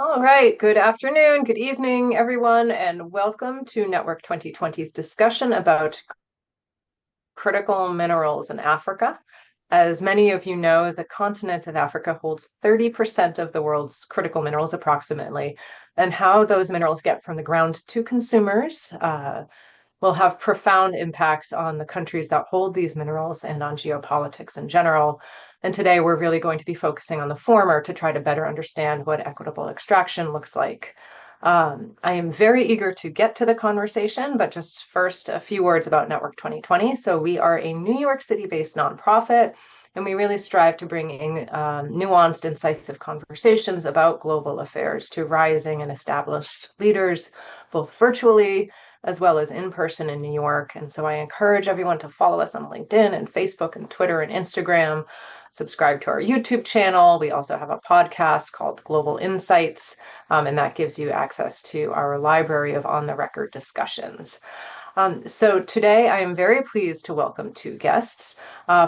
All right, good afternoon, good evening, everyone, and welcome to Network 2020's discussion about critical minerals in Africa. As many of you know, the continent of Africa holds 30% of the world's critical minerals approximately, and how those minerals get from the ground to consumers will have profound impacts on the countries that hold these minerals and on geopolitics in general. And today we're really going to be focusing on the former to try to better understand what equitable extraction looks like. I am very eager to get to the conversation, but just first a few words about Network 2020. So we are a New York City-based nonprofit, and we really strive to bring in nuanced, incisive conversations about global affairs to rising and established leaders, both virtually as well as in person in New York. And so I encourage everyone to follow us on LinkedIn and Facebook and Twitter and Instagram, subscribe to our YouTube channel. We also have a podcast called Global Insights, and that gives you access to our library of on-the-record discussions. So today I am very pleased to welcome two guests.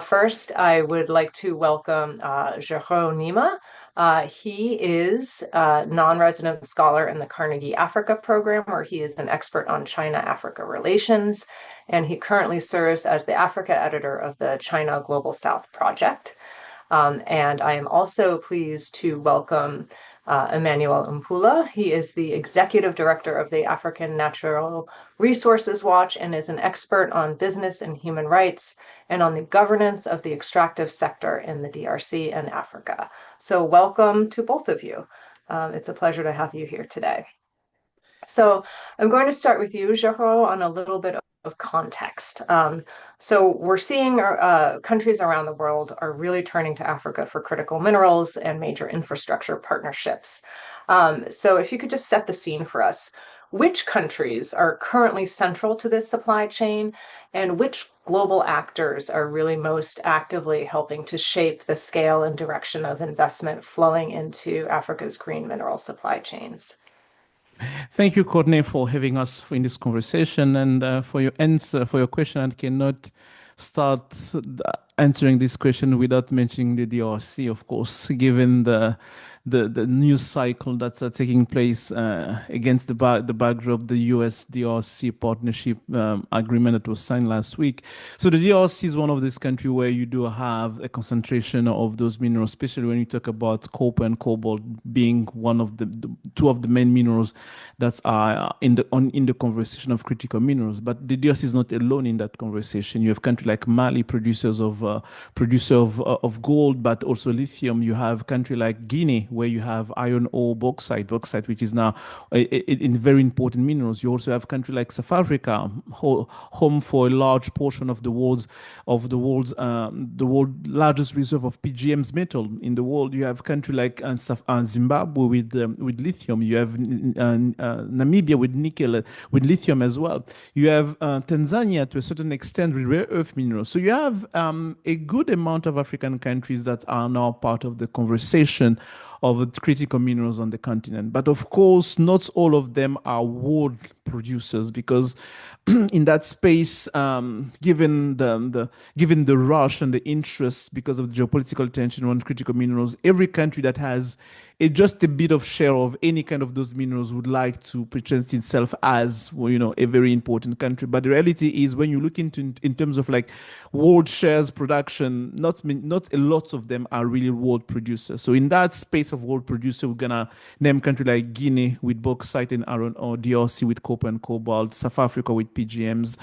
First, I would like to welcome Jérôme Neema. He is a non-resident scholar in the Carnegie Africa program, where he is an expert on China-Africa relations, and he currently serves as the Africa editor of the China Global South Project. And I am also pleased to welcome Emmanuel Umpula. He is the executive director of the African Natural Resources Watch and is an expert on business and human rights and on the governance of the extractive sector in the DRC and Africa. So welcome to both of you. It's a pleasure to have you here today. So I'm going to start with you, Jérôme, on a little bit of context. So we're seeing countries around the world are really turning to Africa for critical minerals and major infrastructure partnerships. So if you could just set the scene for us, which countries are currently central to this supply chain, and which global actors are really most actively helping to shape the scale and direction of investment flowing into Africa's green mineral supply chains? Thank you, Courtney, for having us in this conversation and for your answer, for your question. I cannot start answering this question without mentioning the DRC, of course, given the news cycle that's taking place against the backdrop of the US DRC partnership agreement that was signed last week. So the DRC is one of these countries where you do have a concentration of those minerals, especially when you talk about copper and cobalt being one of the two of the main minerals that are in the conversation of critical minerals. But the DRC is not alone in that conversation. You have countries like Mali, producers of gold, but also lithium. You have country like Guinea, where you have iron ore, bauxite, which is now in very important minerals. You also have country like South Africa, home for a large portion of the world's largest reserve of PGMs metal in the world. You have country like Zimbabwe with lithium. You have Namibia with nickel, with lithium as well. You have Tanzania to a certain extent with rare earth minerals. So you have a good amount of African countries that are now part of the conversation of critical minerals on the continent. But of course, not all of them are world producers, because in that space, given the rush and the interest because of the geopolitical tension around critical minerals, every country that has just a bit of share of any kind of those minerals would like to present itself as, well, a very important country. But the reality is, when you look into in terms of like world shares production, not a lot of them are really world producers. So in that space of world producer, we're gonna name country like Guinea with bauxite and iron ore, DRC with copper and cobalt, South Africa with PGMs,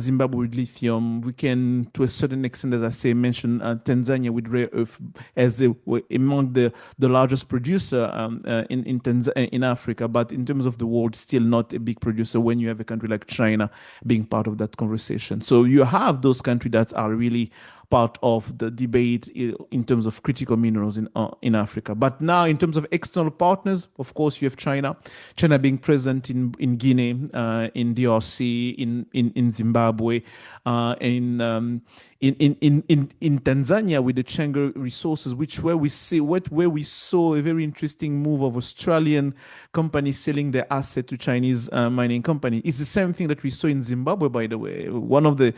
Zimbabwe with lithium. We can, to a certain extent, as I say, mention Tanzania with rare earth as among the largest producer in Africa, but in terms of the world, still not a big producer when you have a country like China being part of that conversation. So you have those countries that are really part of the debate in terms of critical minerals in Africa. But now, in terms of external partners, of course, you have China being present in Guinea, in DRC, in Zimbabwe, in Tanzania with the Chenga resources, where we saw a very interesting move of Australian companies selling their asset to Chinese mining company. It's the same thing that we saw in Zimbabwe, by the way. One of the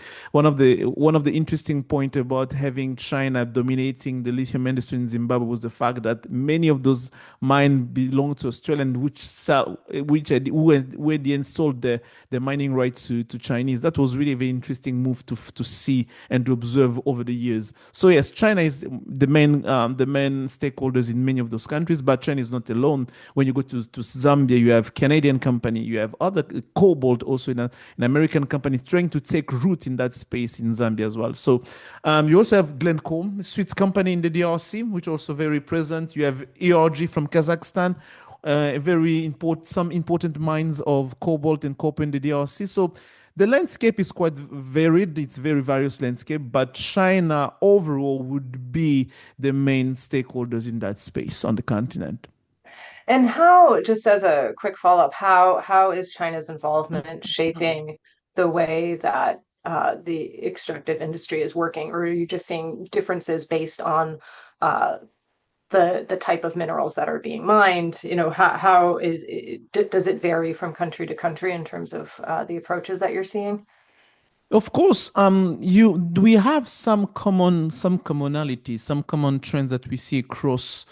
interesting point about having China dominating the lithium industry in Zimbabwe was the fact that many of those mines belong to Australia, where they sold the mining rights to Chinese. That was really a very interesting move to see and to observe over the years. So yes, China is the main stakeholders in many of those countries, but China is not alone. When you go to Zambia, you have Canadian company, you have other cobalt also in an American company trying to take root in that space in Zambia as well. So you also have Glencore, a Swiss company in the DRC, which also very present. You have ERG from Kazakhstan, some important mines of cobalt and copper in the DRC. So the landscape is quite varied. It's very various landscape, but China overall would be the main stakeholders in that space on the continent. And how, just as a quick follow-up, how is China's involvement shaping the way that the extractive industry is working, or are you just seeing differences based on the type of minerals that are being mined? Does it vary from country to country in terms of the approaches that you're seeing? Of course, we have some commonalities, some common trends that we see across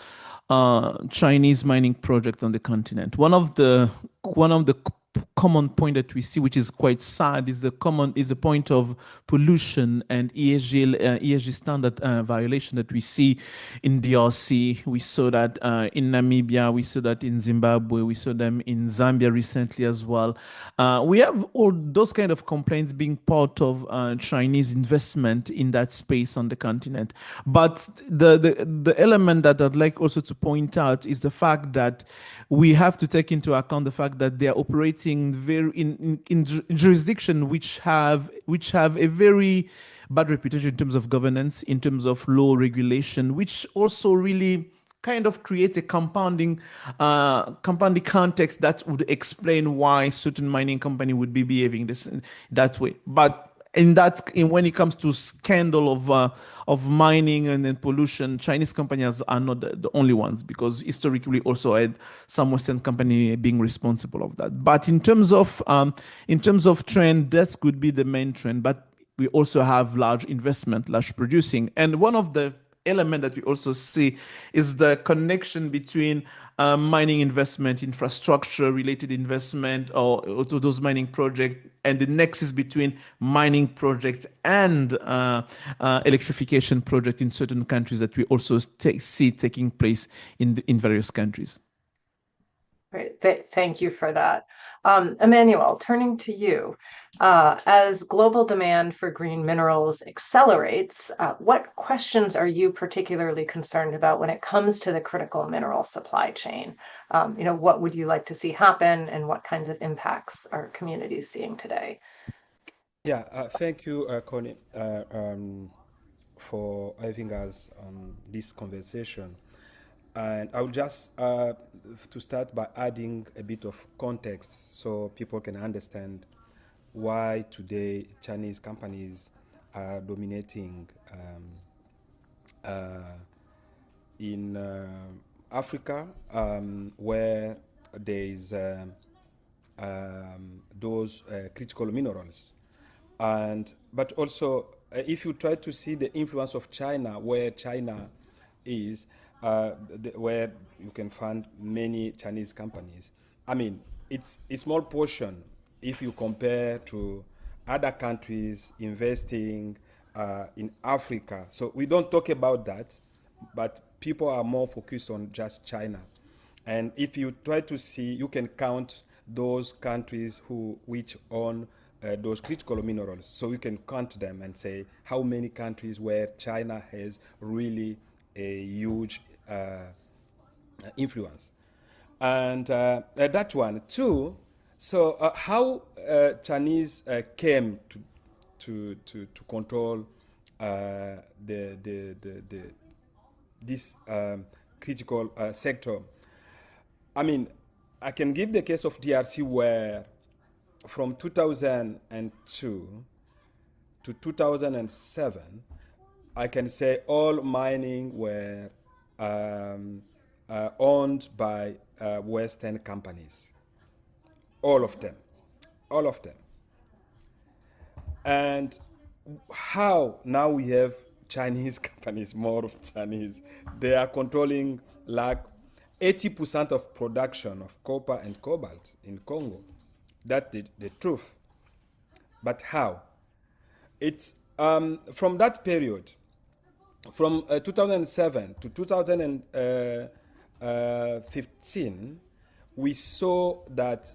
Chinese mining project on the continent. One of the common point that we see, which is quite sad, is the point of pollution and ESG standard violation that we see in DRC. We saw that in Namibia, we saw that in Zimbabwe, we saw them in Zambia recently as well. We have all those kind of complaints being part of Chinese investment in that space on the continent. But the element that I'd like also to point out is the fact that we have to take into account the fact that they are operating in jurisdiction which have a very bad reputation in terms of governance, in terms of law regulation, which also really kind of creates a compounding context that would explain why certain mining company would be behaving that way. But when it comes to scandal of mining and then pollution, Chinese companies are not the only ones, because historically also had some Western company being responsible of that. But in terms of trend, that could be the main trend. But we also have large investment, large producing, and one of the element that we also see is the connection between mining investment, infrastructure related investment, or to those mining projects, and the nexus between mining projects and electrification project in certain countries that we also see taking place in various countries. Great. Thank you for that. Emmanuel, turning to you, as global demand for green minerals accelerates, what questions are you particularly concerned about when it comes to the critical mineral supply chain? What would you like to see happen, and what kinds of impacts are communities seeing today? Yeah, thank you, Courtney, for having us on this conversation. And I will just to start by adding a bit of context so people can understand why today Chinese companies are dominating in Africa, where there is those critical minerals. But also, if you try to see the influence of China, where China is, where you can find many Chinese companies. I mean, it's a small portion if you compare to other countries investing in Africa. So we don't talk about that, but people are more focused on just China. And if you try to see, you can count those countries which own those critical minerals. So you can count them and say how many countries where China has really a huge influence. And that one too. So how Chinese came to control this critical sector. I mean, I can give the case of DRC, where from 2002 to 2007, I can say all mining were owned by Western companies. All of them. All of them. And how now we have Chinese companies, more of Chinese. They are controlling like 80% of production of copper and cobalt in Congo. That's the truth. But how? It's from that period, from 2007 to 2015, we saw that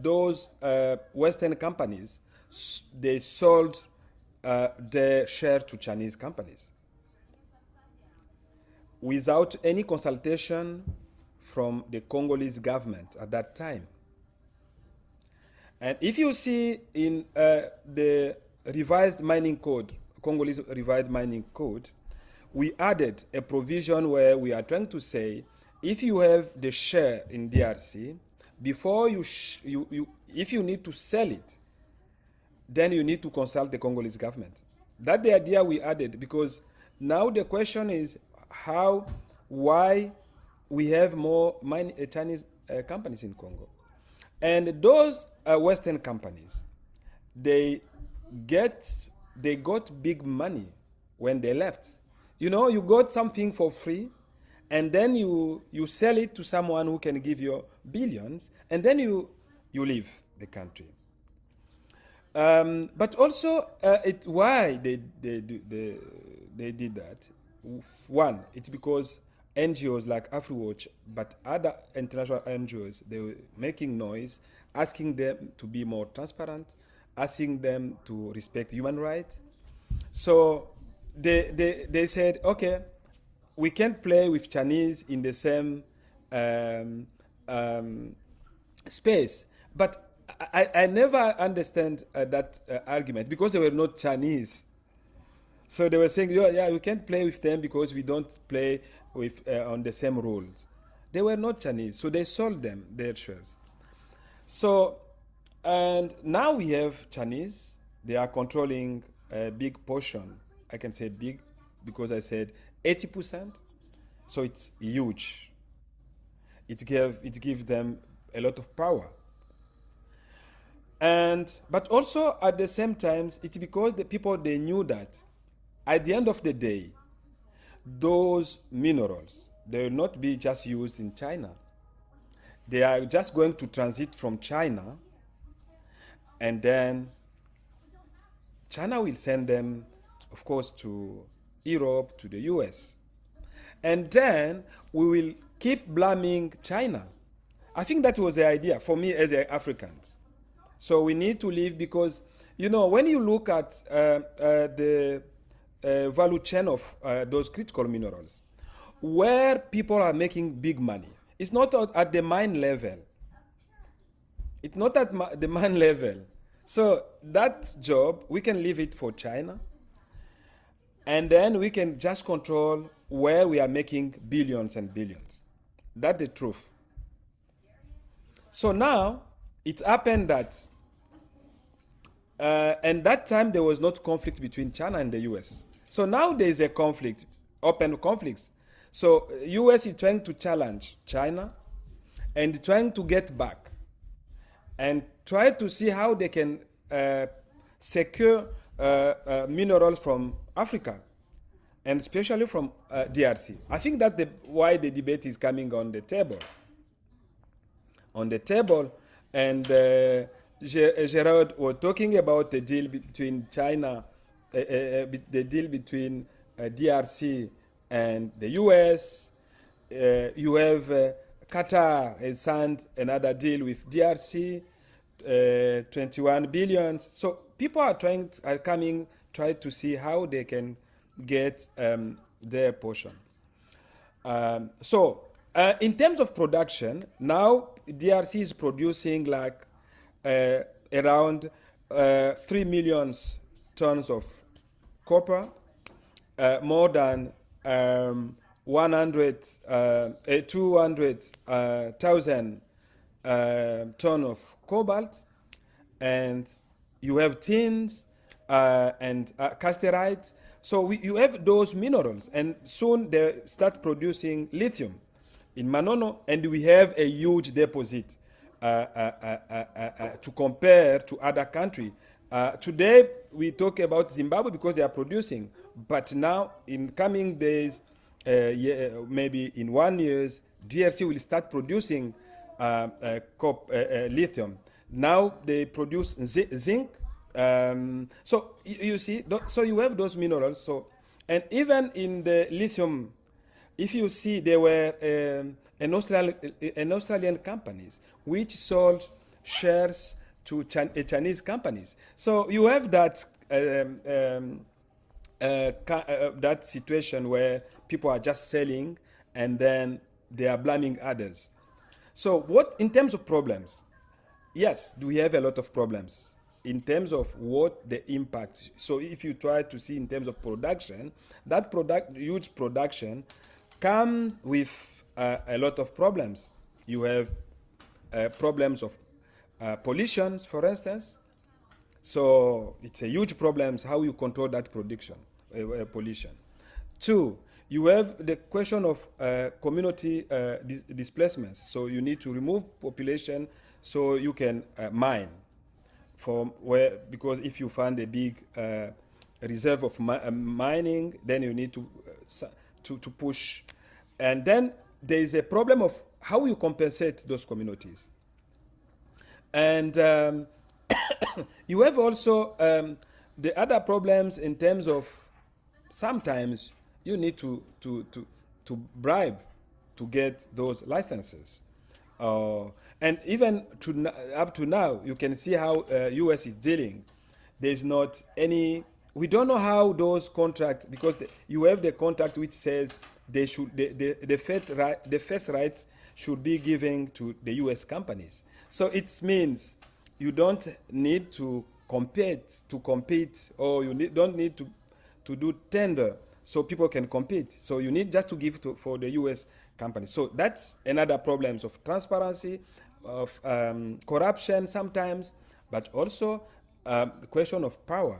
those Western companies, they sold their share to Chinese companies without any consultation from the Congolese government at that time. And if you see in the revised mining code, Congolese revised mining code, we added a provision where we are trying to say, if you have the share in DRC, before if you need to sell it, then you need to consult the Congolese government. That's the idea we added, because now the question is why we have more Chinese companies in Congo. And those Western companies, they got big money when they left. You know, you got something for free, and then you sell it to someone who can give you billions, and then you leave the country. But also, why they did that. One, it's because NGOs like AfriWatch, but other international NGOs, they were making noise, asking them to be more transparent, asking them to respect human rights. So they said, okay, we can't play with Chinese in the same space. But I never understand that argument, because they were not Chinese. So they were saying, yeah, we can't play with them because we don't play with on the same rules. They were not Chinese, so they sold them their shares. So, and now we have Chinese. They are controlling a big portion. I can say big because I said 80%. So it's huge. It gives them a lot of power. But also at the same time, it's because the people, they knew that at the end of the day, those minerals, they will not be just used in China. They are just going to transit from China, and then China will send them, of course, to Europe, to the US. And then we will keep blaming China. I think that was the idea for me as an African. So we need to leave, because, you know, when you look at the value chain of those critical minerals, where people are making big money, it's not at the mine level. It's not at the mine level. So that job, we can leave it for China, and then we can just control where we are making billions and billions. That's the truth. So now, it happened that, and that time there was not conflict between China and the US. So now there is a conflict, open conflicts. So US is trying to challenge China and trying to get back and try to see how they can secure minerals from Africa, and especially from DRC. I think that's why the debate is coming on the table. And Gerard was talking about the deal between China, the deal between DRC and the US. You have Qatar has signed another deal with DRC, 21 billion. So people are coming, try to see how they can get their portion. In terms of production, now DRC is producing like around 3 million tons of copper, more than 200,000 tons of cobalt, and you have tins and casterites. So you have those minerals, and soon they start producing lithium in Manono, and we have a huge deposit to compare to other countries. Today, we talk about Zimbabwe because they are producing, but now in coming days, maybe in 1 year, DRC will start producing lithium. Now they produce zinc. So you see, so you have those minerals. So, and even in the lithium, if you see, there were an Australian companies which sold shares to Chinese companies. So you have that that situation where people are just selling and then they are blaming others. So what, in terms of problems, yes, we have a lot of problems in terms of what the impact. So if you try to see in terms of production, that huge production comes with a lot of problems. You have problems of pollution, for instance. So it's a huge problem how you control that pollution. 2, you have the question of community displacements. So you need to remove population so you can mine from where, because if you find a big reserve of mining, then you need to push. And then there is a problem of how you compensate those communities. And you have also the other problems in terms of sometimes you need to bribe to get those licenses. And even up to now, you can see how US is dealing. There's not any, we don't know how those contracts, because you have the contract which says they should, the first rights should be given to the US companies. So it means you don't need to compete, or you don't need to do tender so people can compete. So you need just to give for the US companies. So that's another problem of transparency, of corruption sometimes, but also the question of power.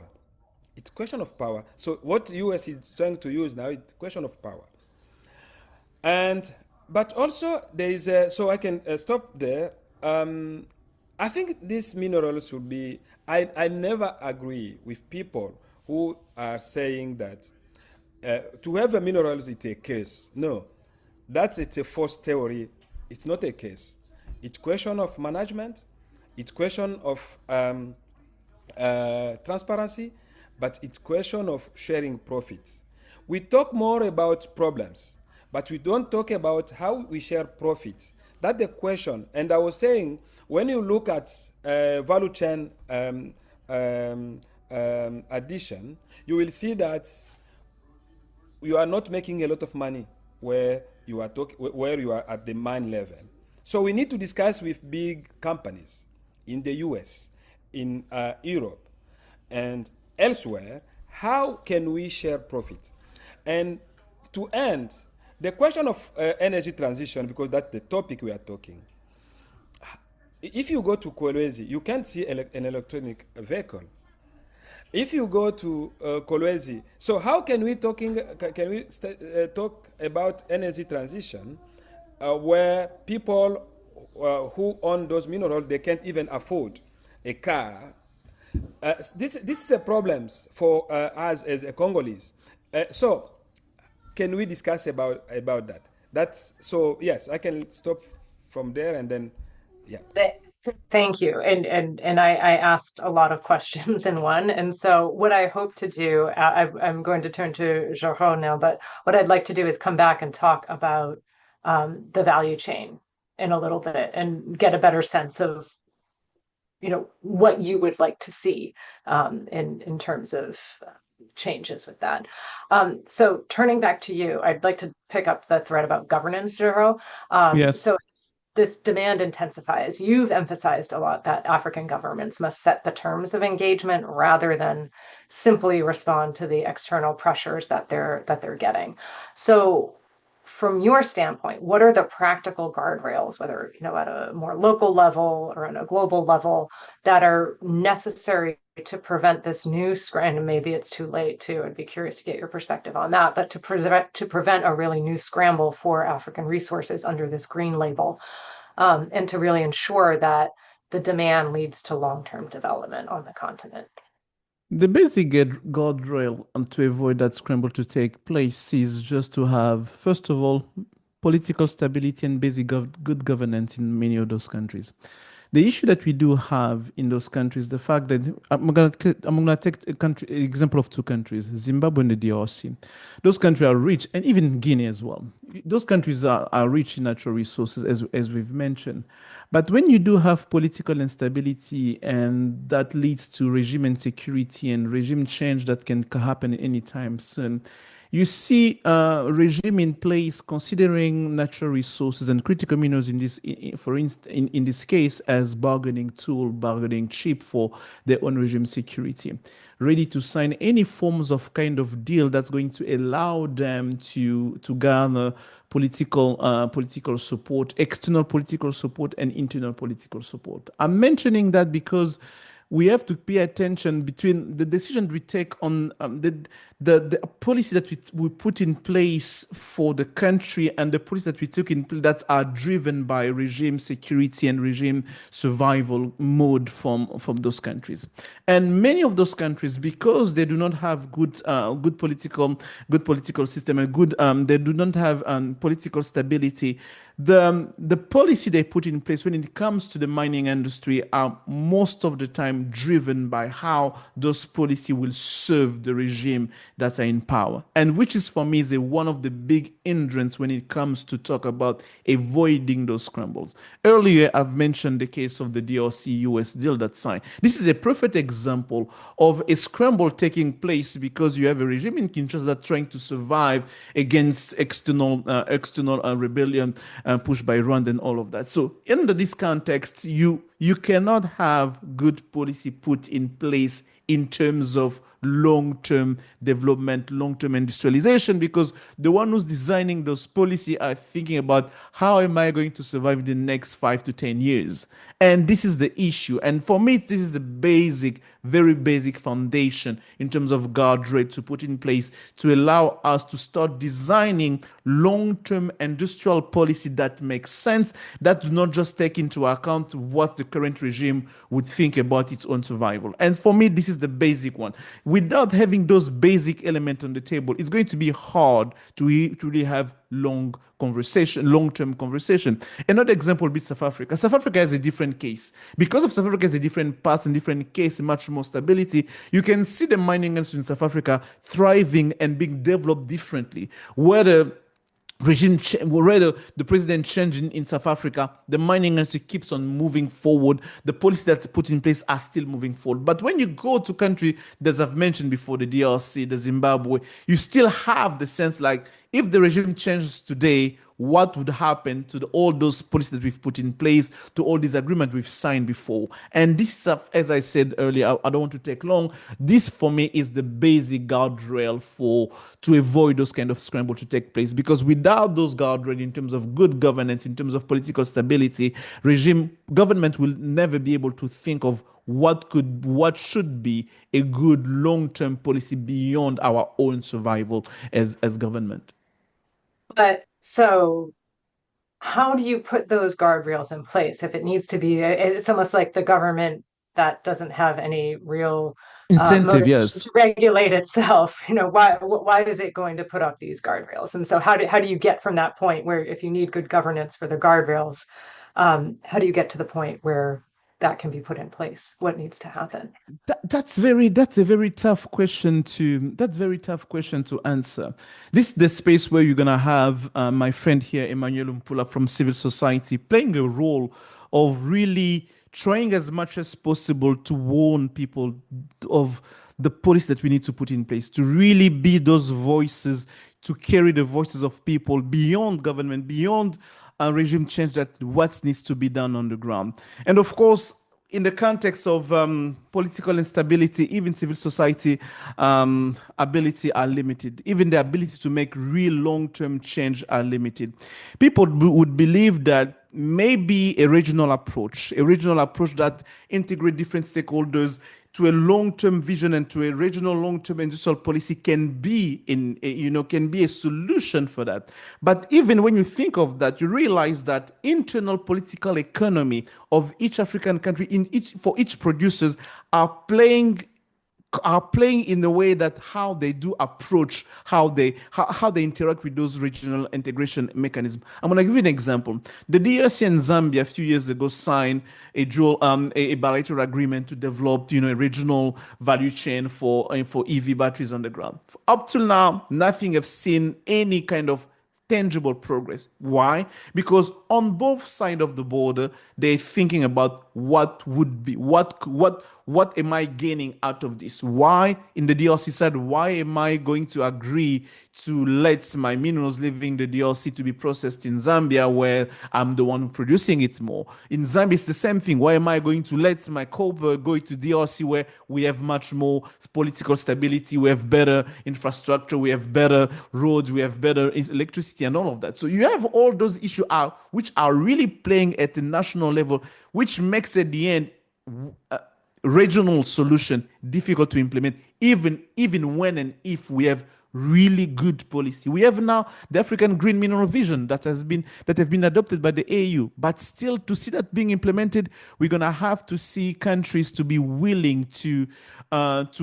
It's question of power. So what US is trying to use now, it's question of power. And but also there is so I can stop there. I think this mineral should be, I never agree with people who are saying that to have a minerals it's a case. No, it's a false theory. It's not a case. It's question of management. It's question of transparency, but it's question of sharing profits. We talk more about problems, but we don't talk about how we share profits. That's the question. And I was saying, when you look at value chain addition, you will see that you are not making a lot of money where you are at the mine level. So we need to discuss with big companies in the US, in Europe, and elsewhere, how can we share profit? And to end, the question of energy transition, because that's the topic we are talking. If you go to Kolwezi, you can't see an electronic vehicle. If you go to Kolwezi, so how can we talk about energy transition where people who own those minerals, they can't even afford a car? This is a problem for us as a Congolese. So can we discuss about that? That's so. Yes, I can stop from there and then, yeah. Thank you. And I asked a lot of questions in one. And so what I hope to do, I'm going to turn to Jorge now, but what I'd like to do is come back and talk about the value chain in a little bit and get a better sense of, what you would like to see in terms of changes with that. So turning back to you, I'd like to pick up the thread about governance, Jorge. Yes. So this demand intensifies. You've emphasized a lot that African governments must set the terms of engagement rather than simply respond to the external pressures that they're getting. So from your standpoint, what are the practical guardrails, whether at a more local level or on a global level, that are necessary to prevent this new scramble? And maybe it's too late too. I'd be curious to get your perspective on that. But to prevent a really new scramble for African resources under this green label, and to really ensure that the demand leads to long-term development on the continent. The basic guardrail to avoid that scramble to take place is just to have, first of all, political stability and basic good governance in many of those countries. The issue that we do have in those countries, the fact that I'm gonna take a country example of two countries, Zimbabwe and the DRC. Those countries are rich, and even Guinea as well. Those countries are rich in natural resources, as we've mentioned. But when you do have political instability, and that leads to regime insecurity and regime change that can happen anytime soon, you see a regime in place considering natural resources and critical minerals in this, for instance, in this case, as bargaining tool, bargaining chip for their own regime security, ready to sign any forms of kind of deal that's going to allow them to garner political support, external political support, and internal political support. I'm mentioning that because we have to pay attention between the decision we take on the policy that we put in place for the country and the policy that we took in that are driven by regime security and regime survival mode from those countries. And many of those countries, because they do not have good political system and they do not have political stability, the policy they put in place when it comes to the mining industry are most of the time driven by how those policy will serve the regime that are in power, and which is for me is one of the big hindrance when it comes to talk about avoiding those scrambles. Earlier I've mentioned the case of the DRC US deal that signed. This is a perfect example of a scramble taking place because you have a regime in Kinshasa that's trying to survive against external rebellion pushed by Rwanda and all of that. So in this context, you cannot have good policy put in place in terms of long-term development, long-term industrialization, because the one who's designing those policy are thinking about how am I going to survive the next 5 to 10 years. And this is the issue. And for me, this is the basic, very basic foundation in terms of guardrail to put in place to allow us to start designing long-term industrial policy that makes sense, that do not just take into account what the current regime would think about its own survival. And for me, this is the basic one. Without having those basic elements on the table, it's going to be hard to really have long-term conversation. Another example would be South Africa. South Africa has a different case. Because of South Africa has a different past and different case, much more stability, you can see the mining industry in South Africa thriving and being developed differently. Whether the president changing in South Africa, the mining industry keeps on moving forward. The policies that's put in place are still moving forward. But when you go to countries that I've mentioned before, the DRC, the Zimbabwe, you still have the sense like if the regime changes today, what would happen to all those policies that we've put in place, to all these agreements we've signed before? And this is, as I said earlier, I don't want to take long. This for me is the basic guardrail to avoid those kind of scramble to take place. Because without those guardrails in terms of good governance, in terms of political stability, government will never be able to think of what should be a good long-term policy beyond our own survival as government. But so how do you put those guardrails in place if it needs to be? It's almost like the government that doesn't have any real incentive, yes, to regulate itself. Why is it going to put up these guardrails? And so how do you get from that point where if you need good governance for the guardrails, how do you get to the point where that can be put in place? What needs to happen? That's a very tough question to answer. This is the space where you're gonna have my friend here, Neema Umpula from civil society, playing a role of really trying as much as possible to warn people of the policy that we need to put in place, to really be those voices, to carry the voices of people beyond government, beyond regime change, that what needs to be done on the ground. And of course, in the context of political instability, even civil society ability are limited. Even the ability to make real long-term change are limited. People would believe that maybe a regional approach that integrate different stakeholders to a long-term vision and to a regional long-term industrial policy can be a solution for that. But even when you think of that, you realize that internal political economy of each African country for each producers are playing are playing in the way that how they do approach, how they interact with those regional integration mechanisms. I'm going to give you an example. The DRC and Zambia a few years ago signed a bilateral agreement to develop, a regional value chain for EV batteries on the ground. Up till now, nothing have seen any kind of tangible progress. Why? Because on both sides of the border, they're thinking about what am I gaining out of this? Why in the DRC side, why am I going to agree to let my minerals leaving the DRC to be processed in Zambia where I'm the one producing it more? In Zambia, it's the same thing. Why am I going to let my copper go to DRC where we have much more political stability, we have better infrastructure, we have better roads, we have better electricity and all of that. So you have all those issues which are really playing at the national level, which makes at the end regional solution difficult to implement, even when and if we have really good policy. We have now the African Green Mineral Vision that have been adopted by the AU, but still to see that being implemented, we're gonna have to see countries to be willing to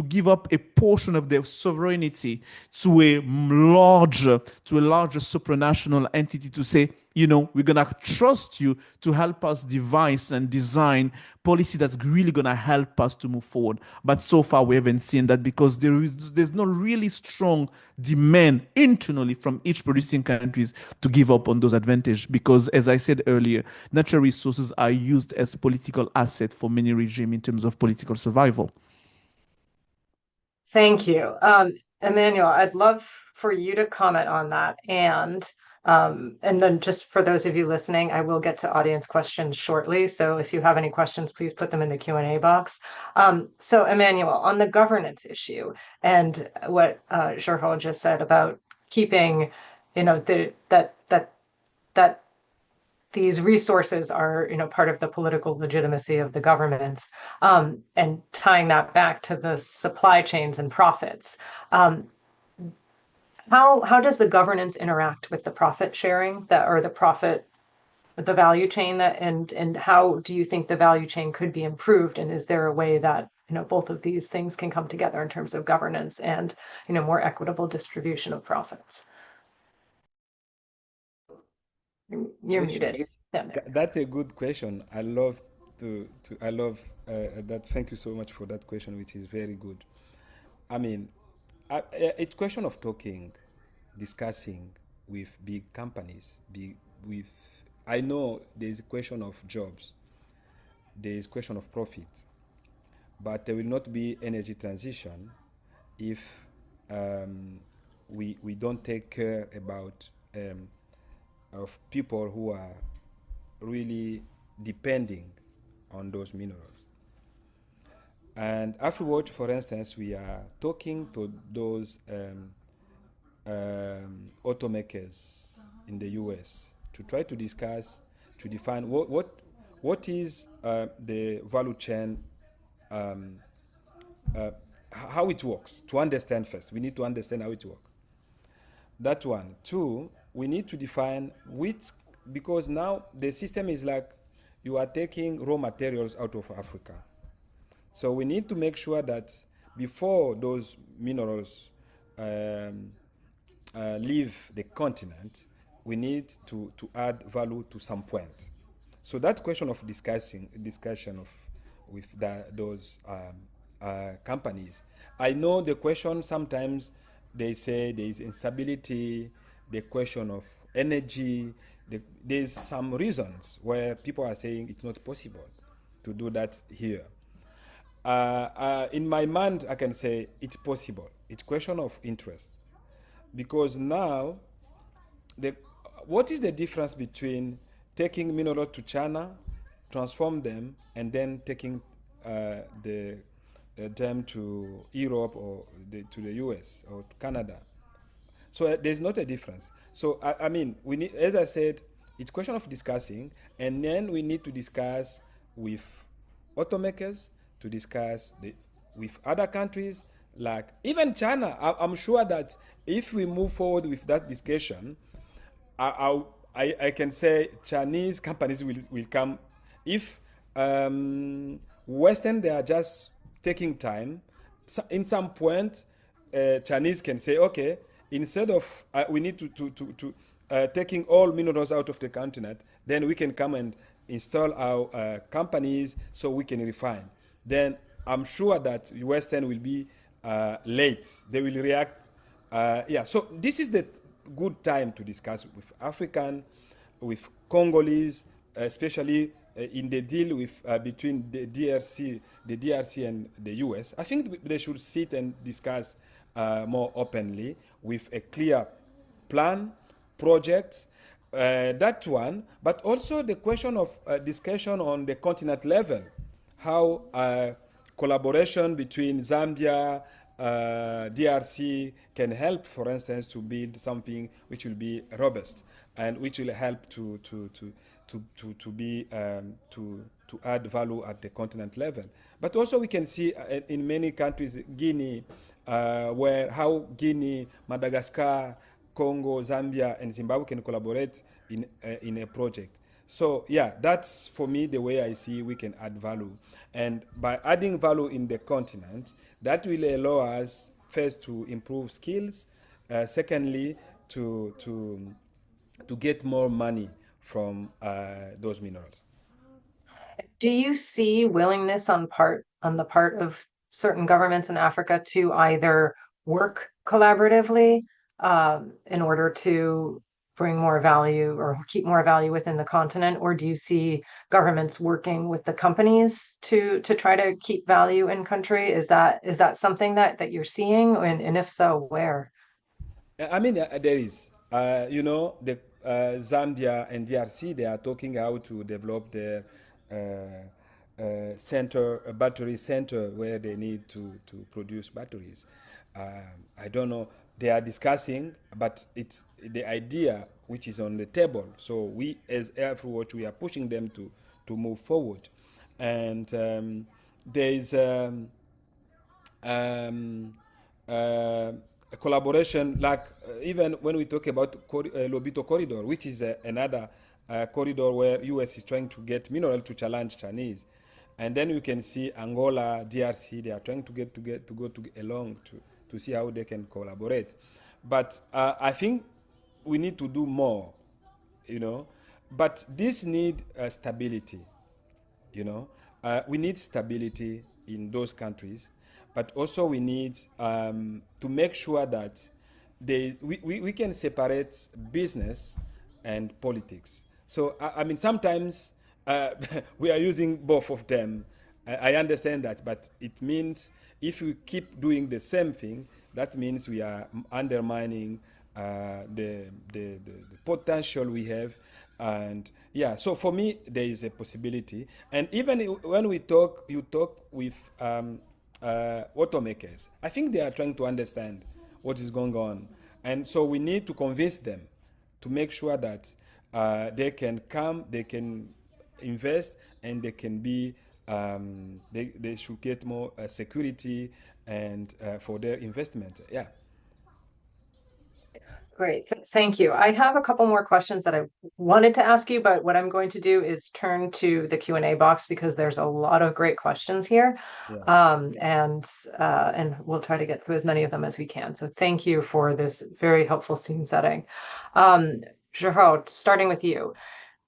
give up a portion of their sovereignty to a larger supranational entity to say, we're going to trust you to help us devise and design policy that's really going to help us to move forward. But so far, we haven't seen that because there's no really strong demand internally from each producing countries to give up on those advantages. Because, as I said earlier, natural resources are used as political asset for many regimes in terms of political survival. Thank you. Emmanuel, I'd love for you to comment on that. And then just for those of you listening, I will get to audience questions shortly. So if you have any questions, please put them in the Q&A box. So Emmanuel, on the governance issue and what Jorge just said about keeping, that these resources are, part of the political legitimacy of the governments, and tying that back to the supply chains and profits. How does the governance interact with the profit sharing the value chain and how do you think the value chain could be improved? And is there a way that, both of these things can come together in terms of governance and, more equitable distribution of profits? You're muted. That's a good question. I love that. Thank you so much for that question, which is very good. I mean, it's question of talking, discussing with big companies. I know there's a question of jobs, there is question of profit, but there will not be energy transition if we don't take care about of people who are really depending on those minerals. And afterwards, for instance, we are talking to those automakers in the US to try to discuss, to define what is the value chain, how it works, to understand first. We need to understand how it works. That one. Two, we need to define because now the system is like you are taking raw materials out of Africa. So we need to make sure that before those minerals leave the continent, we need to add value to some point. So that question of discussion with those companies. I know the question sometimes they say there is instability, the question of energy. There's some reasons where people are saying it's not possible to do that here. In my mind, I can say it's possible. It's question of interest. Because now, what is the difference between taking minerals to China, transform them, and then taking them to Europe or to the US or to Canada? So there's not a difference. So I mean, we need, as I said, it's a question of discussing, and then we need to discuss with automakers, to discuss with other countries, like even China. I'm sure that if we move forward with that discussion, I can say Chinese companies will come. If Western, they are just taking time, in some point, Chinese can say, okay, instead of we need to taking all minerals out of the continent, then we can come and install our companies so we can refine. Then I'm sure that Western will be late. They will react. Yeah, so this is the good time to discuss with African, with Congolese, especially in the deal with between the DRC and the US. I think they should sit and discuss more openly with a clear plan, project, that one, but also the question of discussion on the continent level, how collaboration between Zambia, DRC can help, for instance, to build something which will be robust and which will help to add value at the continent level. But also we can see in many countries, Guinea, how Guinea, Madagascar, Congo, Zambia, and Zimbabwe can collaborate in a project. So yeah, that's for me the way I see we can add value. And by adding value in the continent, that will allow us first to improve skills, secondly to get more money from those minerals. Do you see willingness on the part of certain governments in Africa to either work collaboratively in order to bring more value or keep more value within the continent, or do you see governments working with the companies to try to keep value in country? Is that something that you're seeing, and if so, where? I mean, there is. The Zambia and DRC, they are talking how to develop their battery center where they need to produce batteries. I don't know. They are discussing, but it's the idea which is on the table. So we, as Afrowatch, we are pushing them to move forward. And there is a collaboration, like even when we talk about Lobito Corridor, which is another corridor where US is trying to get mineral to challenge Chinese. And then you can see Angola, DRC, they are trying to go along to see how they can collaborate. But I think we need to do more, But this need stability, We need stability in those countries, but also we need to make sure that we can separate business and politics. So, I mean, sometimes we are using both of them. I understand that, but it means if we keep doing the same thing, that means we are undermining the potential we have. And yeah, so for me, there is a possibility. And even when you talk with automakers, I think they are trying to understand what is going on. And so we need to convince them to make sure that they can come, they can invest, and they can be, they should get more security and for their investment. Yeah. Great, thank you. I have a couple more questions that I wanted to ask you, but what I'm going to do is turn to the Q&A box because there's a lot of great questions here. Yeah. And we'll try to get through as many of them as we can. So thank you for this very helpful scene setting. Gerard, starting with you.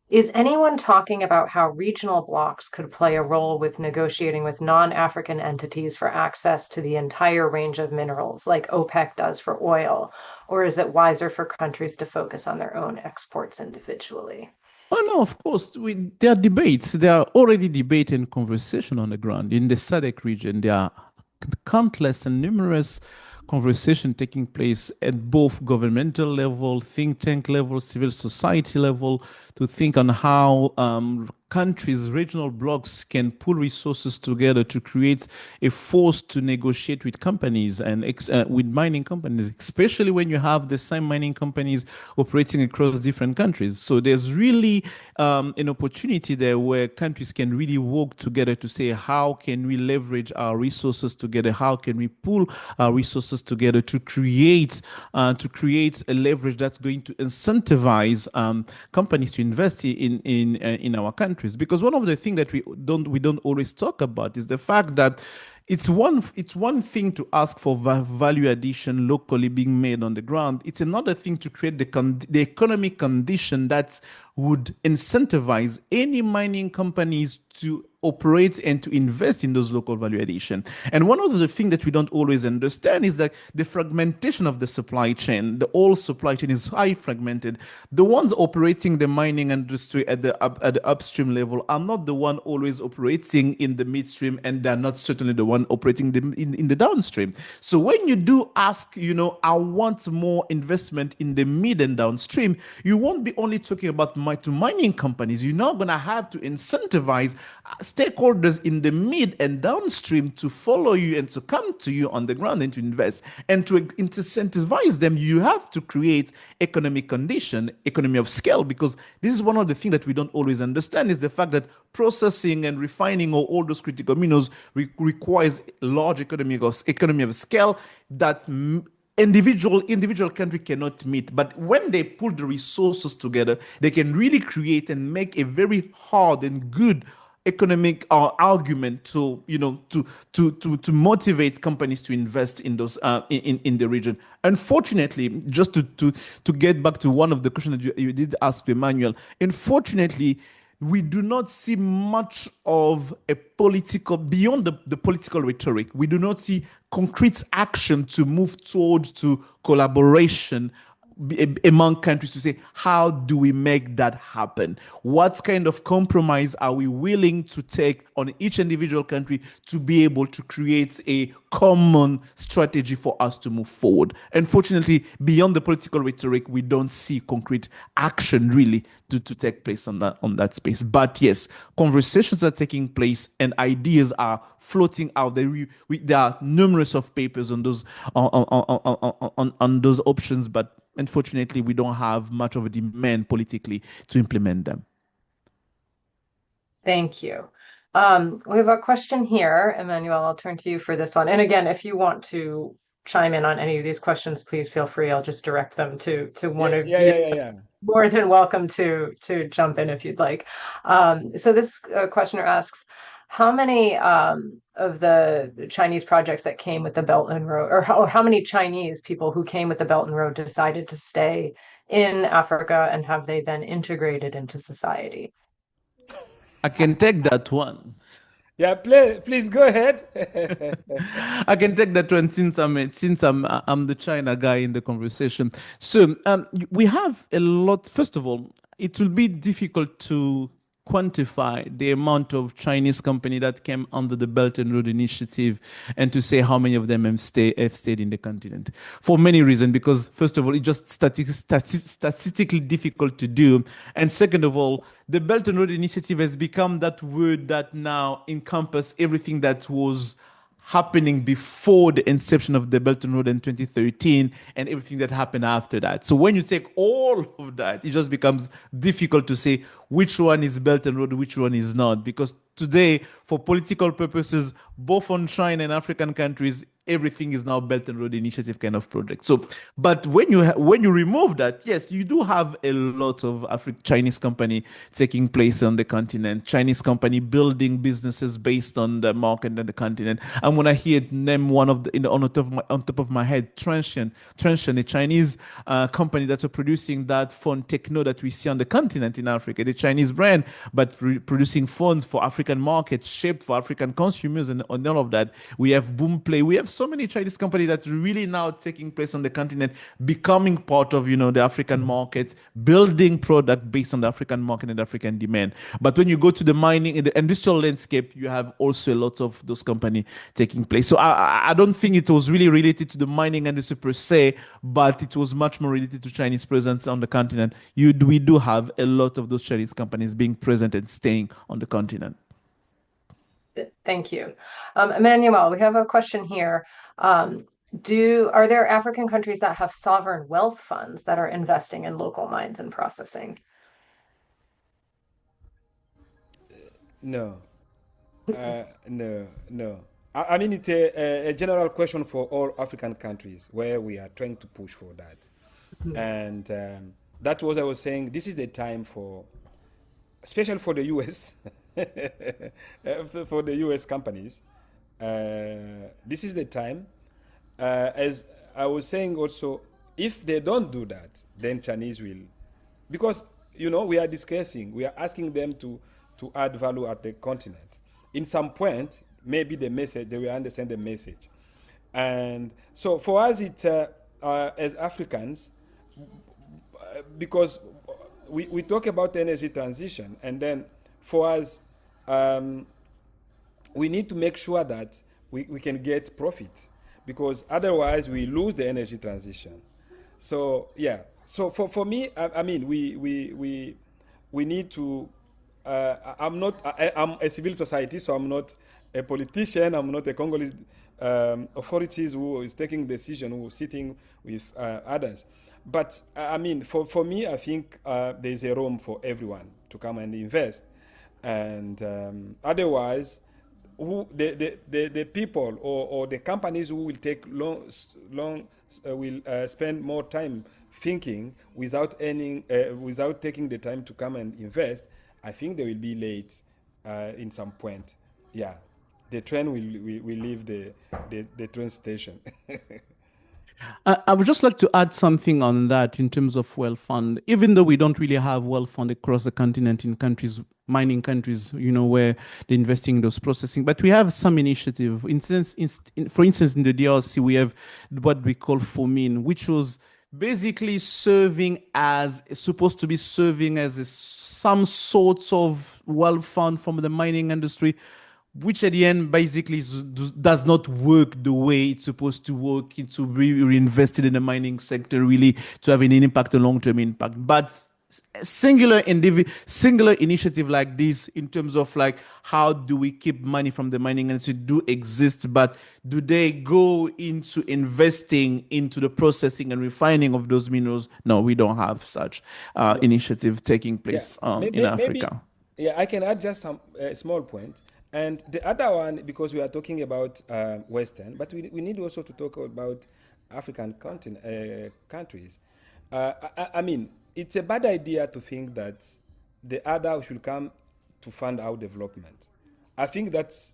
Is anyone talking about how regional blocs could play a role with negotiating with non-African entities for access to the entire range of minerals, like OPEC does for oil? Or is it wiser for countries to focus on their own exports individually? Oh, no, of course. There are debates. There are already debate and conversation on the ground. In the SADC region, there are countless and numerous conversation taking place at both governmental level, think tank level, civil society level, to think on how countries, regional blocs can pull resources together to create a force to negotiate with companies and with mining companies, especially when you have the same mining companies operating across different countries. So there's really an opportunity there where countries can really work together to say, how can we leverage our resources together? How can we pull our resources together to create a leverage that's going to incentivize companies to invest in our countries? Because one of the things that we don't always talk about is the fact that it's one thing to ask for value addition locally being made on the ground. It's another thing to create the economic condition that would incentivize any mining companies to operate and to invest in those local value addition. And one of the things that we don't always understand is that the fragmentation of the supply chain, the whole supply chain is high fragmented. The ones operating the mining industry at the upstream level are not the one always operating in the midstream, and they're not certainly the one operating in the downstream. So when you do ask, I want more investment in the mid and downstream, you won't be only talking about to mining companies. You're now going to have to incentivize stakeholders in the mid and downstream to follow you and to come to you on the ground and to invest. And to incentivize them, you have to create economic condition, economy of scale, because this is one of the things that we don't always understand is the fact that processing and refining all those critical minerals requires large economy of scale that individual country cannot meet. But when they pull the resources together, they can really create and make a very hard and good economic argument to motivate companies to invest in those in the region. Unfortunately, just to get back to one of the questions that you did ask, Emmanuel, unfortunately, we do not see much of a political, beyond the political rhetoric, we do not see concrete action to move towards to collaboration among countries to say, how do we make that happen? What kind of compromise are we willing to take on each individual country to be able to create a common strategy for us to move forward? Unfortunately, beyond the political rhetoric, we don't see concrete action really to take place on that space. But yes, conversations are taking place and ideas are floating out there. There are numerous of papers on those on those options, but unfortunately, we don't have much of a demand politically to implement them. Thank you. We have a question here, Emmanuel. I'll turn to you for this one. And again, if you want to chime in on any of these questions, please feel free. I'll just direct them to one of you. Yeah. More than welcome to jump in if you'd like. So this questioner asks, how many of the Chinese projects that came with the Belt and Road, or how many Chinese people who came with the Belt and Road decided to stay in Africa, and have they then integrated into society? I can take that one. Yeah, please go ahead. I can take that one since I'm the China guy in the conversation. So we have a lot. First of all, it will be difficult to quantify the amount of Chinese company that came under the Belt and Road Initiative and to say how many of them have stayed in the continent for many reasons. Because first of all, it's just statistically difficult to do. And second of all, the Belt and Road Initiative has become that word that now encompasses everything that was happening before the inception of the Belt and Road in 2013 and everything that happened after that. So when you take all of that, it just becomes difficult to say which one is Belt and Road, which one is not. Because today, for political purposes, both on China and African countries, everything is now Belt and Road Initiative kind of project. So, but when you remove that, yes, you do have a lot of Chinese company taking place on the continent. Chinese company building businesses based on the market and the continent. And when I hear name one of on top of my head, Transsion, a Chinese company that's producing that phone Techno that we see on the continent in Africa, the Chinese brand, but producing phones for African markets, shaped for African consumers, and all of that. We have Boomplay. We have so many Chinese companies that really now taking place on the continent, becoming part of the African market, building product based on the African market and African demand. But when you go to the mining in the industrial landscape, you have also a lot of those companies taking place. So I don't think it was really related to the mining industry per se, but it was much more related to Chinese presence on the continent. We do have a lot of those Chinese companies being present and staying on the continent. Thank you. Emmanuel, we have a question here. Are there African countries that have sovereign wealth funds that are investing in local mines and processing? No. No. I mean, it's a general question for all African countries where we are trying to push for that. Mm-hmm. And that was I was saying, this is the time for, especially for the US, for the US companies, this is the time. As I was saying also, if they don't do that, then Chinese will, because we are discussing, we are asking them to add value at the continent. In some point, maybe the message, they will understand the message. And so for us, it's as Africans, because we talk about energy transition, and then for us, we need to make sure that we can get profit, because otherwise we lose the energy transition. So yeah, so for me, I mean, we need to. I'm a civil society, so I'm not a politician. I'm not a Congolese authorities who is taking decision, who is sitting with others. But I mean, for me, I think there is a room for everyone to come and invest, and otherwise, the people or the companies who will take long will spend more time thinking without taking the time to come and invest. I think they will be late in some point. Yeah, the train will leave the train station. I would just like to add something on that in terms of well fund. Even though we don't really have well fund across the continent in countries, mining countries, where they're investing in those processing, but we have some initiative. For instance, in the DRC, we have what we call FOMIN, which was basically supposed to be serving as some sorts of well fund from the mining industry, which at the end basically does not work the way it's supposed to work. It's to be reinvested in the mining sector, really to have an impact, a long-term impact. But singular initiative like this, in terms of like how do we keep money from the mining industry, do exist, but do they go into investing into the processing and refining of those minerals? No, we don't have such initiative taking place in Africa. Yeah, I can add just some small point. And the other one, because we are talking about Western, but we need also to talk about African countries. I mean, it's a bad idea to think that the other should come to fund our development. I think that's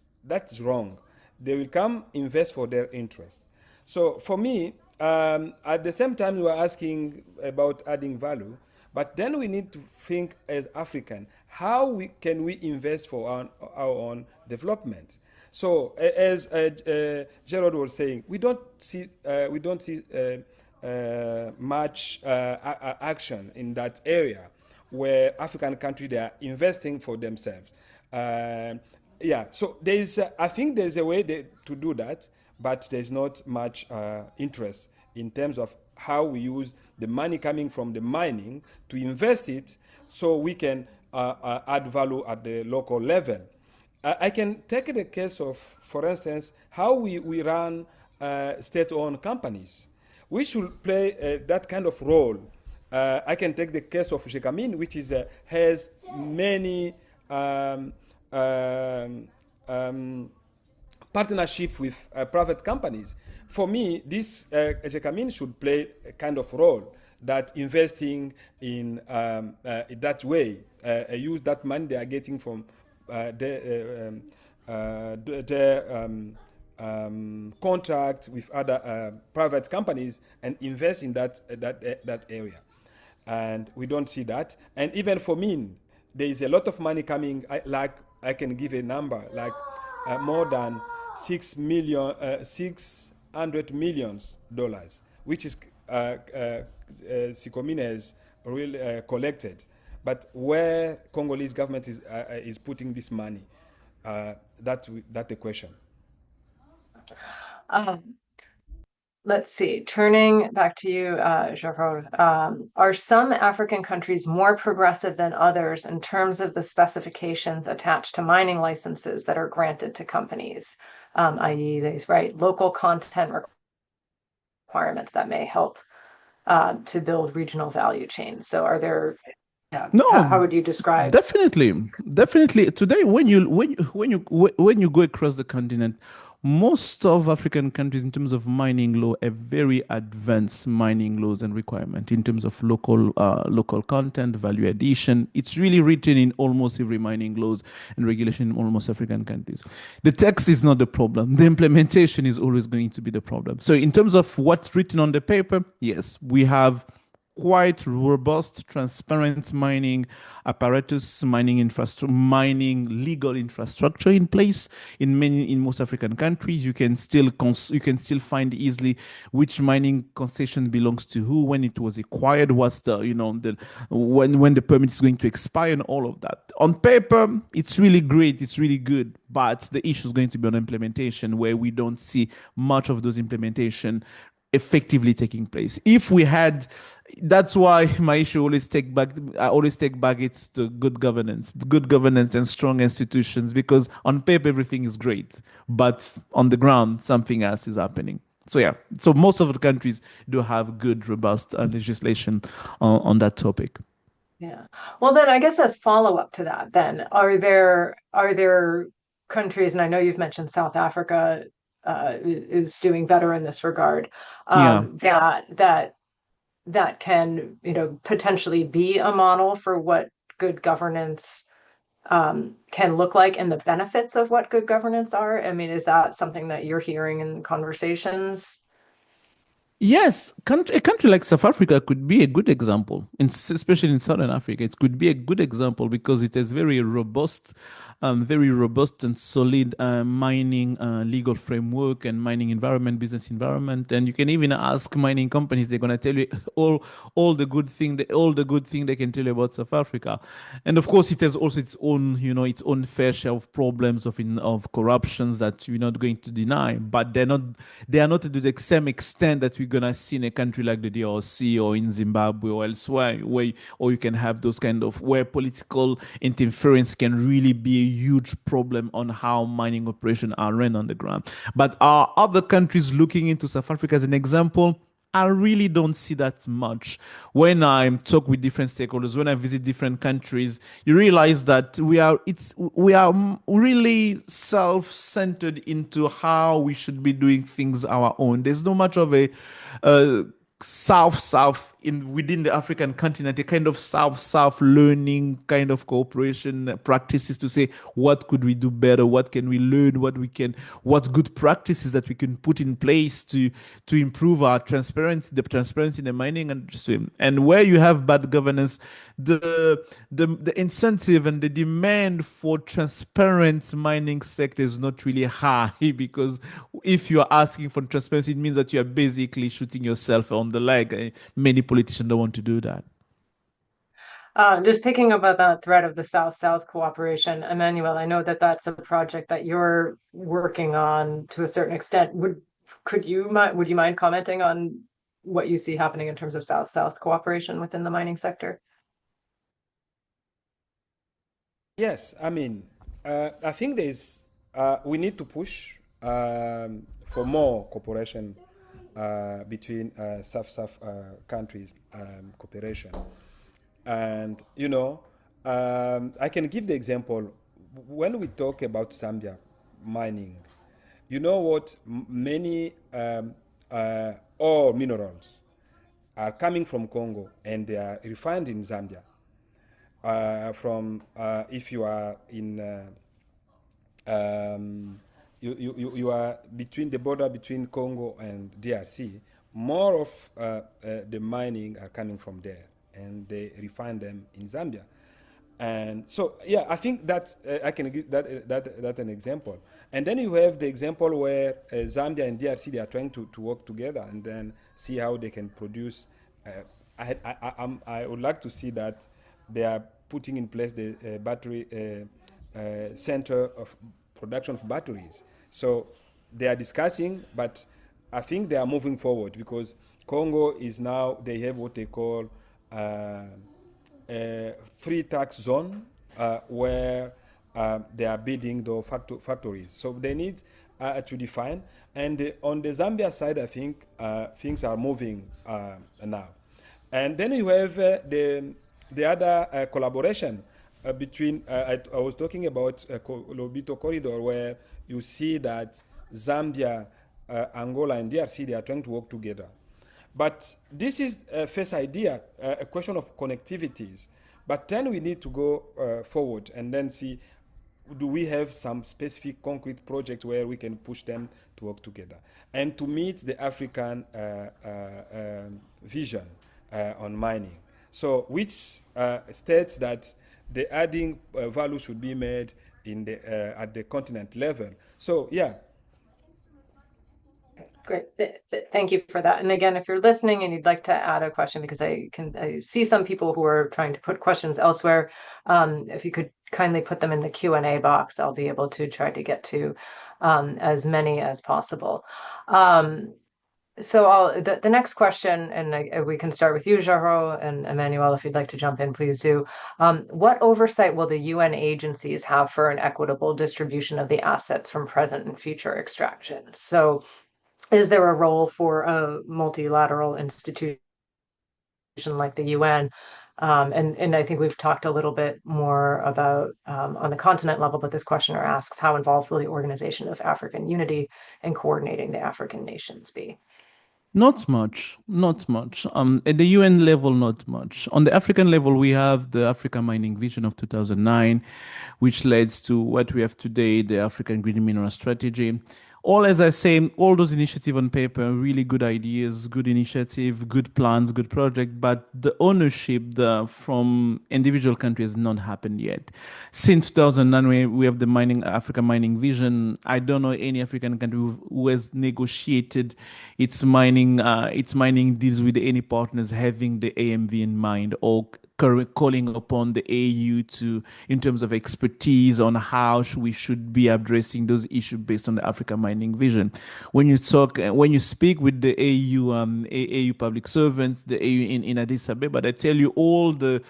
wrong. They will come invest for their interest. So for me, at the same time, we are asking about adding value, but then we need to think as African, how can we invest for our own development? So as Gerald was saying, we don't see much action in that area where African countries, they are investing for themselves. Yeah, so I think there's a way to do that, but there's not much interest in terms of how we use the money coming from the mining to invest it so we can add value at the local level. I can take the case of, for instance, how we run state-owned companies. We should play that kind of role. I can take the case of Jekamin, which has many partnership with private companies. For me, this Jekamin should play a kind of role that investing in that way, use that money they are getting from their contract with other private companies and invest in that area. And we don't see that. And even for me, there is a lot of money coming. I can give a number like more than $600 million, which is Sikomine has really collected. But where Congolese government is putting this money, that's the question. Let's see, turning back to you, Gerard, are some African countries more progressive than others in terms of the specifications attached to mining licenses that are granted to companies, i.e. these local content requirements that may help to build regional value chains? So are there, no, how would you describe? Definitely. Today, when you go across the continent, Most of African countries, in terms of mining law, have very advanced mining laws and requirement in terms of local content, value addition. It's really written in almost every mining laws and regulation in almost African countries. The text is not the problem. The implementation is always going to be the problem. So in terms of what's written on the paper, yes, we have quite robust, transparent mining apparatus, mining infrastructure, mining legal infrastructure in place in most African countries. You can still find easily which mining concession belongs to who, when it was acquired, what's the when the permit is going to expire, and all of that. On paper, it's really great, it's really good, but the issue is going to be on implementation, where we don't see much of those implementation effectively taking place. If we had, that's why my issue I always take back it's the good governance and strong institutions, because on paper everything is great, but on the ground something else is happening. So yeah, so most of the countries do have good, robust legislation on that topic. Yeah. Well, then I guess as follow-up to that, then are there countries, and I know you've mentioned South Africa is doing better in this regard, that can, potentially be a model for what good governance can look like, and the benefits of what good governance are? I mean, is that something that you're hearing in conversations? Yes, a country like South Africa could be a good example, especially in Southern Africa. It could be a good example because it has very robust and solid mining legal framework and mining environment, business environment. And you can even ask mining companies; they're gonna tell you all the good thing they can tell you about South Africa. And of course, it has also its own fair share of problems of corruptions that we're not going to deny, but they are not to the same extent that we're gonna see in a country like the DRC or in Zimbabwe or elsewhere, or you can have those kind of where political interference can really be a huge problem on how mining operations are run on the ground. But are other countries looking into South Africa as an example? I really don't see that much. When I talk with different stakeholders, when I visit different countries, you realize that we are really self-centered into how we should be doing things our own. There's not much of a south within the African continent, a kind of south learning kind of cooperation practices to say what could we do better, what can we learn, what good practices that we can put in place to improve the transparency in the mining industry. And where you have bad governance, the incentive and the demand for transparent mining sector is not really high, because if you are asking for transparency, it means that you are basically shooting yourself on the leg. Many politicians don't want to do that. Just picking up on that thread of the South-South cooperation, Emmanuel, I know that that's a project that you're working on to a certain extent. Would you mind commenting on what you see happening in terms of South-South cooperation within the mining sector? Yes, I mean, I think we need to push for more cooperation between South countries, cooperation. And, I can give the example. When we talk about Zambia mining, you know what? Many ore minerals are coming from Congo and they are refined in Zambia. If you are in you are between the border between Congo and DRC, more of the mining are coming from there, and they refine them in Zambia. And so, yeah, I think that I can give that an example. And then you have the example where Zambia and DRC, they are trying to work together and then see how they can produce. I would like to see that they are putting in place the battery center of production of batteries. So they are discussing, but I think they are moving forward, because Congo is now, they have what they call a free tax zone where they are building the factories. So they need to define. And on the Zambia side, I think things are moving now. And then you have the other collaboration between, I was talking about Lobito Corridor, where you see that Zambia, Angola, and DRC, they are trying to work together. But this is a first idea, a question of connectivities. But then we need to go forward and then see, do we have some specific concrete projects where we can push them to work together and to meet the African vision on mining. So which states that the adding value should be made in the, at the continent level. So yeah. Great. Thank you for that. And again, if you're listening and you'd like to add a question, because I see some people who are trying to put questions elsewhere, if you could kindly put them in the Q&A box, I'll be able to try to get to as many as possible. So the next question, and we can start with you, Jaro, and Emmanuel, if you'd like to jump in, please do. What oversight will the UN agencies have for an equitable distribution of the assets from present and future extractions? So is there a role for a multilateral institution like the UN? And I think we've talked a little bit more about on the continent level, but this questioner asks, how involved will the Organization of African Unity in coordinating the African nations be? Not much, not much. At the UN level, not much. On the African level, we have the Africa Mining Vision of 2009, which leads to what we have today, the African Green Mineral Strategy. All, as I say, all those initiatives on paper, really good ideas, good initiative, good plans, good project, but the ownership from individual countries has not happened yet. Since 2009, we have the Africa Mining Vision. I don't know any African country who has negotiated its mining deals with any partners having the AMV in mind, or calling upon the AU in terms of expertise on how we should be addressing those issues based on the Africa Mining Vision. When you speak with the AU public servants, the AU in Addis Ababa, they tell you all the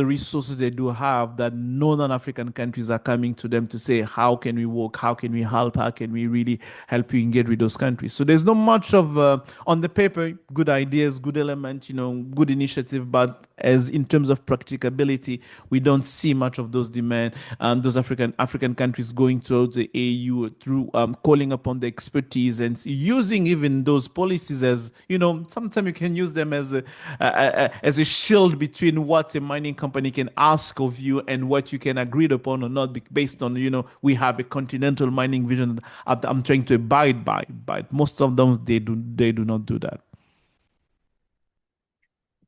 resources they do have, that northern African countries are coming to them to say, how can we work? How can we help? How can we really help you engage with those countries? So there's not much of, on the paper, good ideas, good elements, good initiative, but as in terms of practicability, we don't see much of those demand, those African countries going to the AU through calling upon the expertise and using even those policies as, sometimes you can use them as a shield between what a mining company can ask of you and what you can agree upon or not, based on, we have a continental mining vision that I'm trying to abide by, but most of them, they do not do that.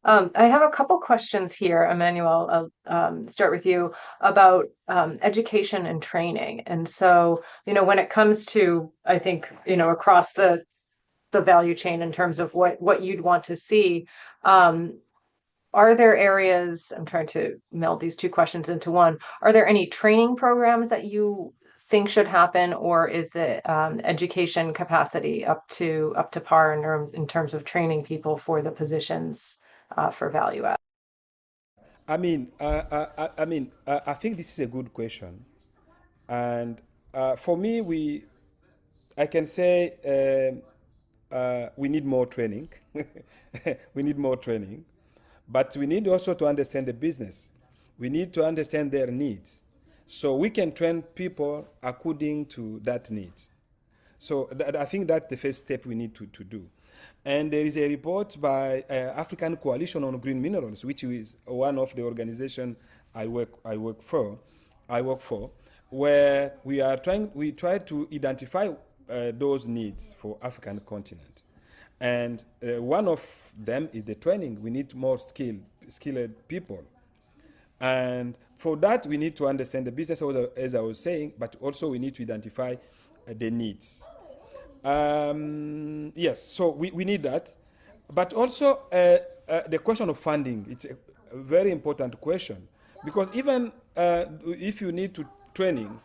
I have a couple questions here, Emmanuel. I'll start with you about education and training. And so, when it comes to, I think, across the value chain in terms of what you'd want to see, are there areas, I'm trying to meld these two questions into one, are there any training programs that you think should happen, or is the education capacity up to par in terms of training people for the positions for value add? I think this is a good question, and for me, I can say we need more training. We need more training, but we need also to understand the business. We need to understand their needs, so we can train people according to that need. So I think that's the first step we need to do. And there is a report by African Coalition on Green Minerals, which is one of the organizations I work for, where we try to identify those needs for African continent. And one of them is the training. We need more skilled people. And for that, we need to understand the business, as I was saying, but also we need to identify the needs. Yes, so we need that. But also the question of funding, it's a very important question, because even if you need to training,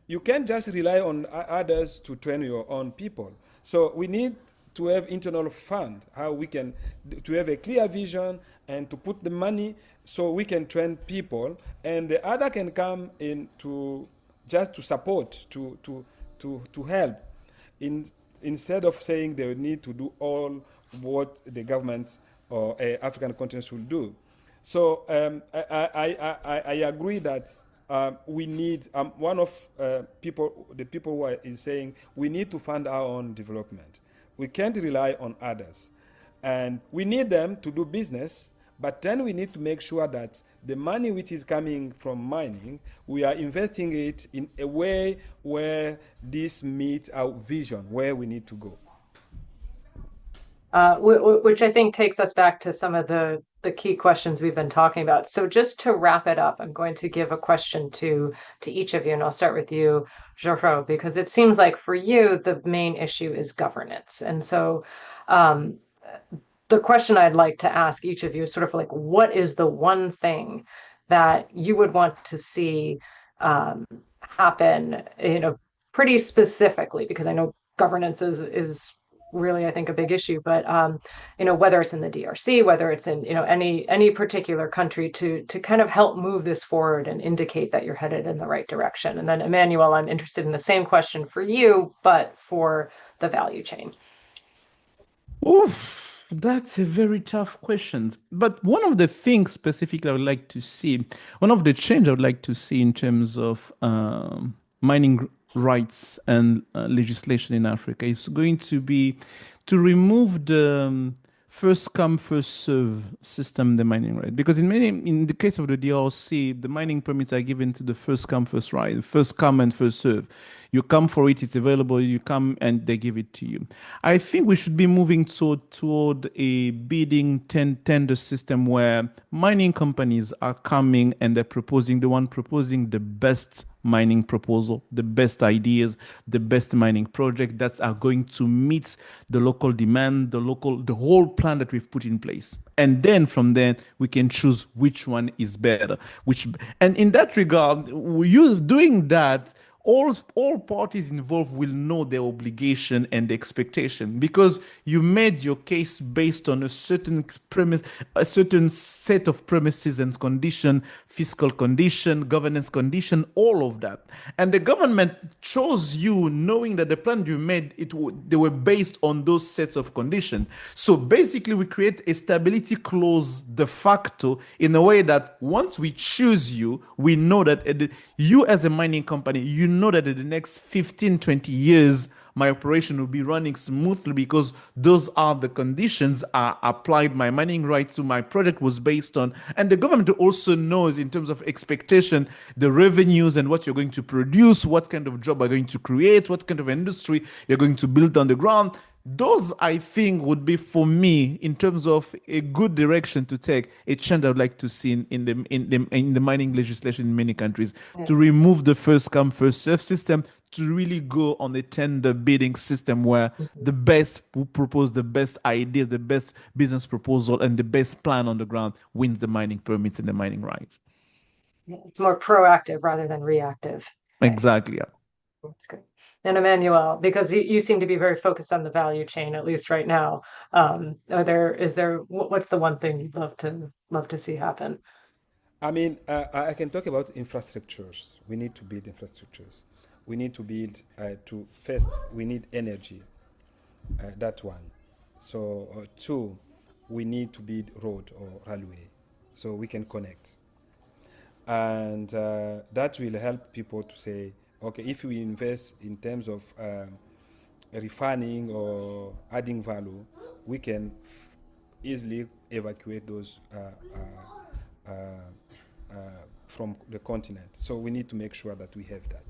you can't just rely on others to train your own people. So we need to have internal fund, how we can, to have a clear vision and to put the money so we can train people, and the other can come in to just to support, to help, instead of saying they need to do all what the government or African continent should do. So I agree that we need one of the people who is saying we need to fund our own development. We can't rely on others, and we need them to do business. But then we need to make sure that the money which is coming from mining, we are investing it in a way where this meets our vision, where we need to go. Which I think takes us back to some of the key questions we've been talking about. So just to wrap it up, I'm going to give a question to each of you, and I'll start with you, Geoffroy, because it seems like for you, the main issue is governance. And so the question I'd like to ask each of you is sort of like, what is the one thing that you would want to see happen, pretty specifically, because I know governance is really, I think, a big issue, but whether it's in the DRC, whether it's in any particular country, to kind of help move this forward and indicate that you're headed in the right direction. And then Emmanuel, I'm interested in the same question for you, but for the value chain. Oof, that's a very tough question. But one of the things specifically I would like to see, one of the change I would like to see in terms of mining rights and legislation in Africa is going to be to remove the first come first serve system in the mining right, because in the case of the DRC, the mining permits are given to the first come first right, first come and first serve. You come for it, it's available, you come and they give it to you. I think we should be moving toward a bidding tender system where mining companies are coming and they're proposing the best mining proposal, the best ideas, the best mining project that are going to meet the local demand, the whole plan that we've put in place. And then from there, we can choose which one is better. And in that regard, you doing that, all parties involved will know their obligation and expectation, because you made your case based on a certain premise, a certain set of premises and condition, fiscal condition, governance condition, all of that. And the government chose you knowing that the plan you made, they were based on those sets of conditions. So basically we create a stability clause de facto in a way that once we choose you, we know that you as a mining company, you know that in the next 15, 20 years, my operation will be running smoothly because those are the conditions I applied my mining rights to, my project was based on. And the government also knows in terms of expectation, the revenues and what you're going to produce, what kind of job are going to create, what kind of industry you're going to build on the ground. Those, I think, would be, for me, in terms of a good direction to take, a change I would like to see in the mining legislation in many countries, to remove the first come, first serve system, to really go on a tender bidding system where the best who propose the best idea, the best business proposal, and the best plan on the ground wins the mining permits and the mining rights. It's more proactive rather than reactive. Exactly. Yeah. That's good. And Emmanuel, because you seem to be very focused on the value chain, at least right now, what's the one thing you'd love to see happen? I mean, I can talk about infrastructures. We need to build infrastructures. We need to build first, we need energy. That one. So two, we need to build road or railway so we can connect. And that will help people to say, okay, if we invest in terms of refining or adding value, we can easily evacuate those from the continent. So we need to make sure that we have that.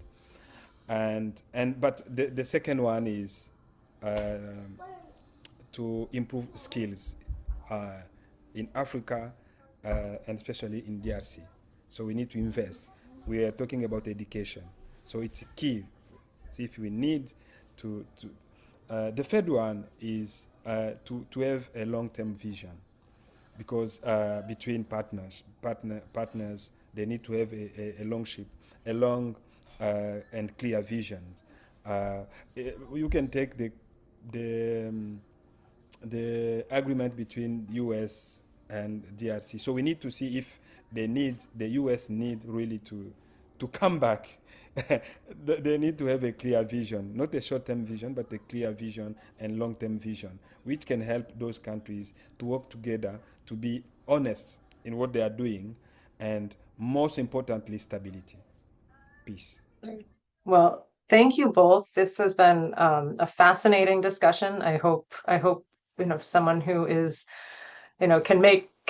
But the second one is to improve skills in Africa and especially in DRC. So we need to invest. We are talking about education. So it's key. See, if we need to the third one is to have a long-term vision, because between partners, they need to have a long and clear vision. You can take the agreement between US and DRC. So we need to see if the US need really to come back. They need to have a clear vision, not a short-term vision, but a clear vision and long-term vision, which can help those countries to work together, to be honest in what they are doing, and most importantly, stability. peace. Well, thank you both. This has been a fascinating discussion. I hope someone who is can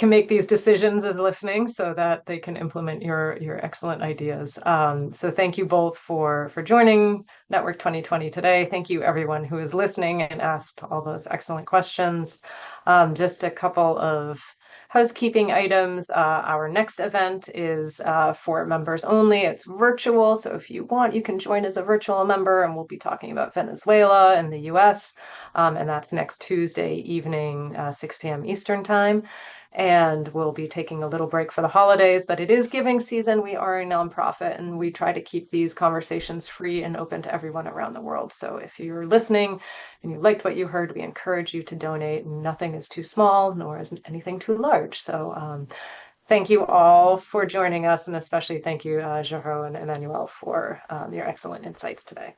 make these decisions is listening so that they can implement your excellent ideas. So thank you both for joining Network 2020 today. Thank you everyone who is listening and asked all those excellent questions. Just a couple of housekeeping items. Our next event is for members only. It's virtual, so if you want, you can join as a virtual member, and we'll be talking about Venezuela and the US, and that's next Tuesday evening, 6 p.m. Eastern Time. And we'll be taking a little break for the holidays, but it is giving season. We are a nonprofit, and we try to keep these conversations free and open to everyone around the world. So if you're listening and you liked what you heard, we encourage you to donate. Nothing is too small, nor is anything too large. So thank you all for joining us, and especially thank you, Jero and Emmanuel, for your excellent insights today.